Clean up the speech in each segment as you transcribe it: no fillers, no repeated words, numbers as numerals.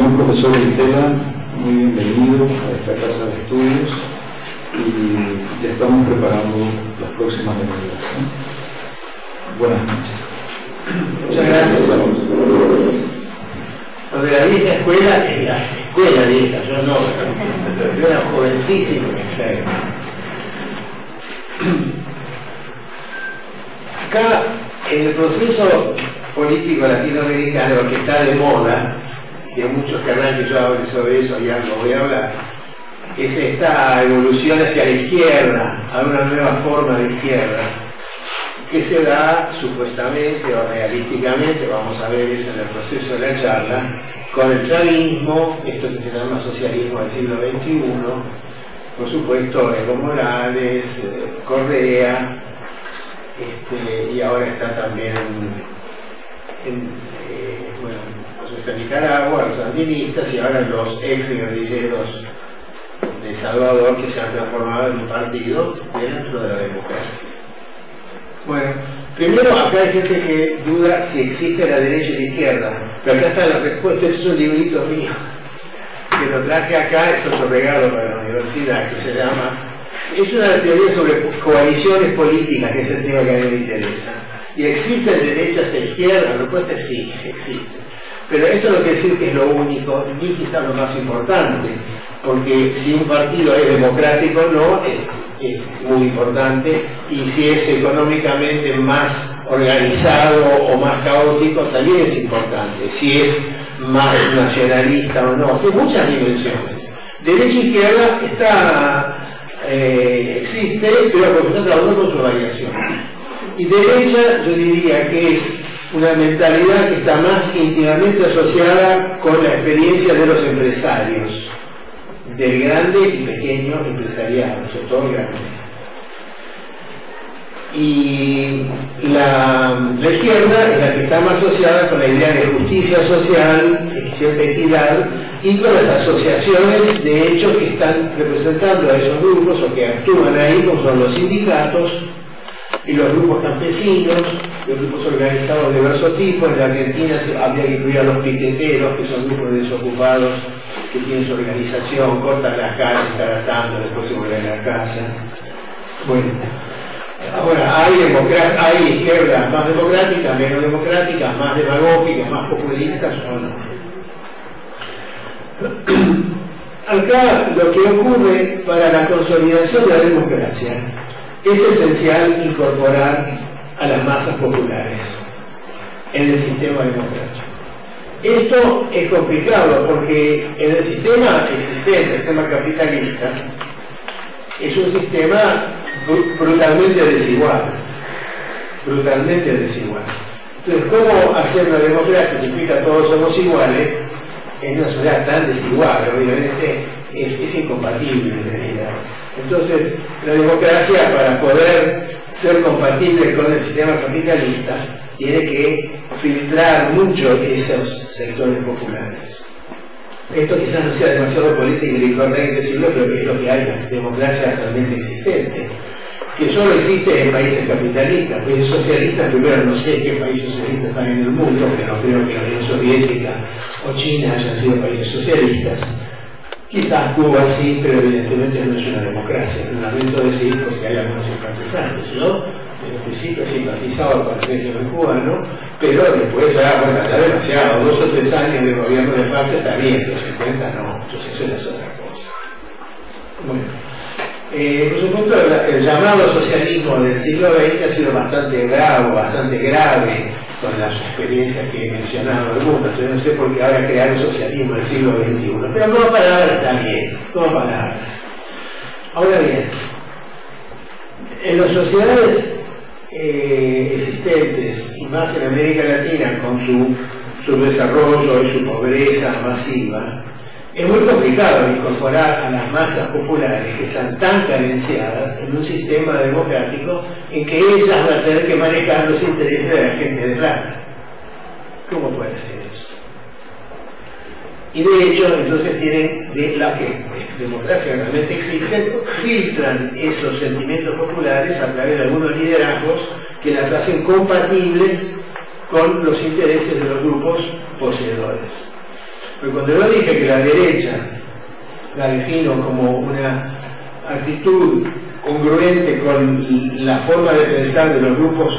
Señor profesor Vitela, muy bienvenido a esta casa de estudios y ya estamos preparando las próximas reuniones. Buenas noches. Muchas gracias a vos. Lo de la vieja escuela es la escuela vieja, yo no, yo era jovencísimo en esa época. Acá, en el proceso político latinoamericano, que está de moda, y hay muchos querrán que yo hable sobre eso, ya no voy a hablar, es esta evolución hacia la izquierda, a una nueva forma de izquierda, que se da supuestamente o realísticamente, vamos a ver eso en el proceso de la charla, con el chavismo, esto que se llama socialismo del siglo XXI, por supuesto Evo Morales, Correa, y ahora está también está Nicaragua, los sandinistas y ahora los ex guerrilleros de Salvador, que se han transformado en un partido dentro de la democracia. Bueno, primero acá hay gente que duda si existe la derecha y la izquierda, pero acá está la respuesta. Este es un librito mío que lo traje acá, es otro regalo para la universidad, que se llama, es una teoría sobre coaliciones políticas, que es el tema que a mí me interesa. ¿Y existen derechas e izquierdas? La respuesta es sí, existen. Pero esto no quiere decir que es lo único, ni quizás lo más importante, porque si un partido es democrático o no, es muy importante, y si es económicamente más organizado o más caótico, también es importante, si es más nacionalista o no, hace muchas dimensiones. Derecha e izquierda existe, pero por supuesto cada uno con su variación. Y derecha yo diría que es una mentalidad que está más íntimamente asociada con la experiencia de los empresarios, del grande y pequeño empresariado, sobre todo el grande. Y la izquierda es la que está más asociada con la idea de justicia social, cierta equidad, y con las asociaciones de hecho que están representando a esos grupos o que actúan ahí, como son los sindicatos y los grupos campesinos, los grupos organizados de diversos tipos. En la Argentina habría que incluir a los piqueteros, que son grupos de desocupados que tienen su organización, cortan las calles cada tanto, después se vuelven a casa. Bueno, ahora hay izquierdas más democráticas, menos democráticas, más demagógicas, más populistas o no. Acá lo que ocurre para la consolidación de la democracia es esencial incorporar a las masas populares en el sistema democrático. Esto es complicado porque en el sistema existente, el sistema capitalista, es un sistema brutalmente desigual. Brutalmente desigual. Entonces, ¿cómo hacer una democracia que implica todos somos iguales en una sociedad tan desigual? Obviamente es incompatible en realidad. Entonces, la democracia, para poder ser compatible con el sistema capitalista, tiene que filtrar mucho esos sectores populares. Esto quizás no sea demasiado políticamente incorrecto decirlo, pero es lo que hay, la democracia realmente existente, que solo existe en países capitalistas. Países socialistas, primero no sé qué países socialistas están en el mundo, que no creo que la Unión Soviética o China hayan sido países socialistas. Quizás Cuba sí, pero evidentemente no es una democracia. Lo lamento decir, pues si hay algunos simpatizantes. Yo, desde el principio, he simpatizado con el régimen cubano, pero después ya, bueno, ya demasiado, 2 o 3 años de gobierno de facto está bien, pero 50 no, entonces eso es otra cosa. Bueno, por supuesto, el llamado socialismo del siglo XX ha sido bastante grave, con las experiencias que he mencionado algunas. Entonces no sé por qué ahora crear un socialismo del siglo XXI, pero como palabra está bien, como palabra. Ahora bien, en las sociedades existentes, y más en América Latina, con su desarrollo y su pobreza masiva, es muy complicado incorporar a las masas populares que están tan carenciadas en un sistema democrático en que ellas van a tener que manejar los intereses de la gente de plata. ¿Cómo puede ser eso? Y de hecho, entonces tienen, de la que democracia realmente existe, filtran esos sentimientos populares a través de algunos liderazgos que las hacen compatibles con los intereses de los grupos poseedores. Pero cuando yo dije que la derecha la defino como una actitud congruente con la forma de pensar de los grupos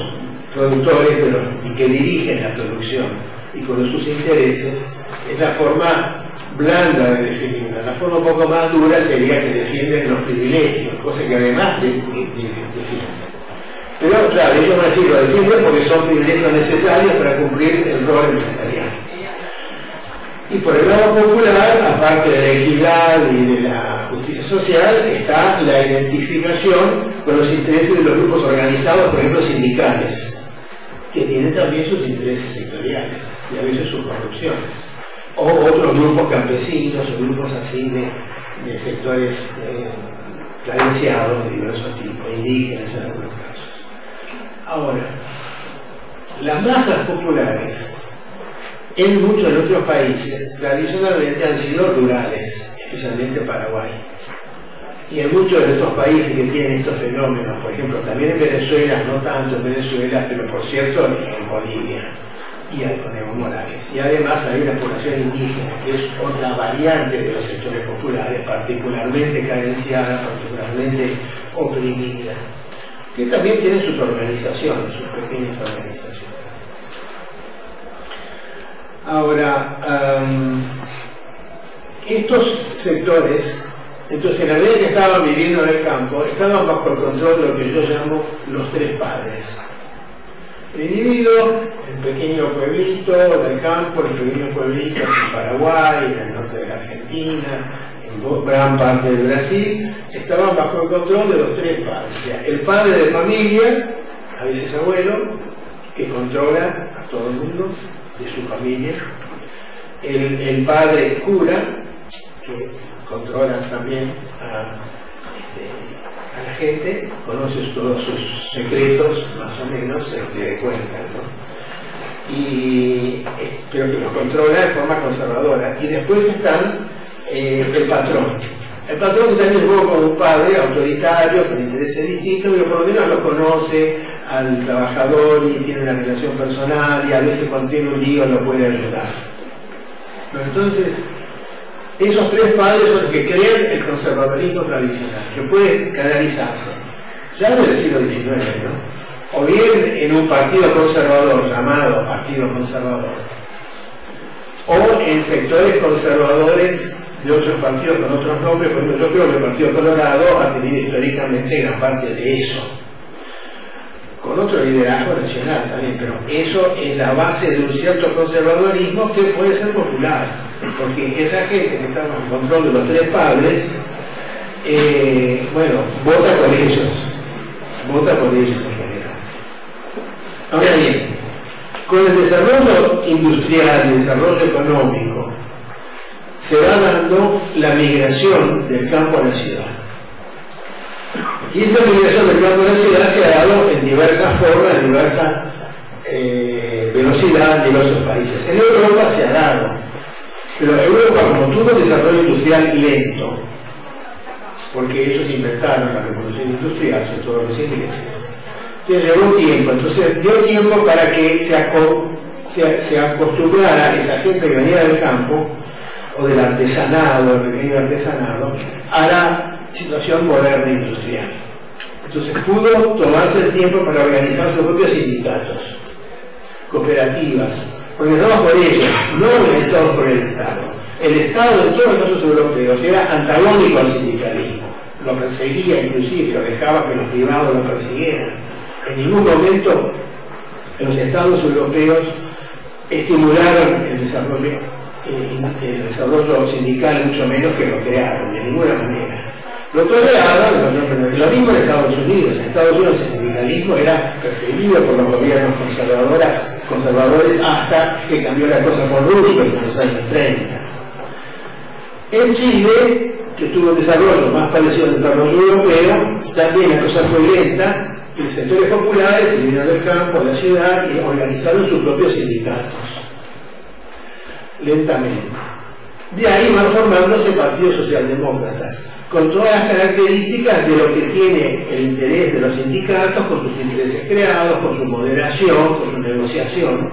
productores y que dirigen la producción y con sus intereses, es la forma blanda de definirla. La forma un poco más dura sería que defienden los privilegios, cosa que además defienden. Pero claro, ellos van a decir, lo defienden porque son privilegios necesarios para cumplir el rol empresarial. Y por el lado popular, aparte de la equidad y de la justicia social, está la identificación con los intereses de los grupos organizados, por ejemplo sindicales, que tienen también sus intereses sectoriales y a veces sus corrupciones. O otros grupos campesinos o grupos así de sectores carenciados de diversos tipos, indígenas en algunos casos. Ahora, las masas populares en muchos de nuestros países tradicionalmente han sido rurales, especialmente Paraguay. Y en muchos de estos países que tienen estos fenómenos, por ejemplo, también en Venezuela, no tanto en Venezuela, pero por cierto en Bolivia y con Evo Morales. Y además hay una población indígena, que es otra variante de los sectores populares, particularmente carenciada, particularmente oprimida, que también tienen sus organizaciones, sus pequeñas organizaciones. Ahora, estos sectores, entonces en la medida que estaban viviendo en el campo, estaban bajo el control de lo que yo llamo los tres padres. El individuo, el pequeño pueblito del campo, los pequeños pueblitos en Paraguay, en el norte de la Argentina, en gran parte del Brasil, estaban bajo el control de los tres padres. El padre de familia, a veces abuelo, que controla a todo el mundo de su familia, el padre cura, que controla también a la gente, conoce todos sus secretos, más o menos, que cuentan, ¿no? Pero que los controla de forma conservadora. Y después están el patrón. El patrón que también es como un padre autoritario, con intereses distintos, pero por lo menos lo conoce al trabajador y tiene una relación personal y a veces cuando tiene un lío lo puede ayudar. Pero entonces, esos tres padres son los que crean el conservadorismo tradicional, que puede canalizarse ya desde el siglo XIX, ¿no? O bien en un partido conservador llamado Partido Conservador, o en sectores conservadores de otros partidos con otros nombres. Por ejemplo, yo creo que el Partido Colorado ha tenido históricamente gran parte de eso, con otro liderazgo nacional también, pero eso es la base de un cierto conservadorismo que puede ser popular, porque esa gente que está bajo control de los tres padres, bueno, vota por ellos en general. Ahora bien, con el desarrollo industrial y el desarrollo económico, se va dando la migración del campo a la ciudad. Y esa migración del campo a la ciudad se ha dado en diversas formas, en diversa velocidad en diversos países. En Europa se ha dado, pero Europa, como tuvo un desarrollo industrial lento, porque ellos inventaron la revolución industrial, sobre todo los ingleses, entonces llevó tiempo, entonces dio tiempo para que se acostumbrara esa gente que venía del campo, o del artesanado, del pequeño artesanado, a la situación moderna industrial. Entonces pudo tomarse el tiempo para organizar sus propios sindicatos, cooperativas, organizados por ellos, no organizados por el Estado. El Estado, en todos los casos europeos, era antagónico al sindicalismo, lo perseguía inclusive, o dejaba que los privados lo persiguieran. En ningún momento los Estados europeos estimularon el desarrollo sindical, mucho menos que lo crearon, de ninguna manera. Lo toleraron, lo mismo en Estados Unidos. En Estados Unidos el sindicalismo era perseguido por los gobiernos conservadores hasta que cambió la cosa con Roosevelt en los años 30. En Chile, que tuvo un desarrollo más parecido al desarrollo europeo, también la cosa fue lenta. Los sectores populares vinieron del campo a la ciudad y organizaron sus propios sindicatos, lentamente. De ahí van formándose partidos socialdemócratas, con todas las características de lo que tiene el interés de los sindicatos, con sus intereses creados, con su moderación, con su negociación.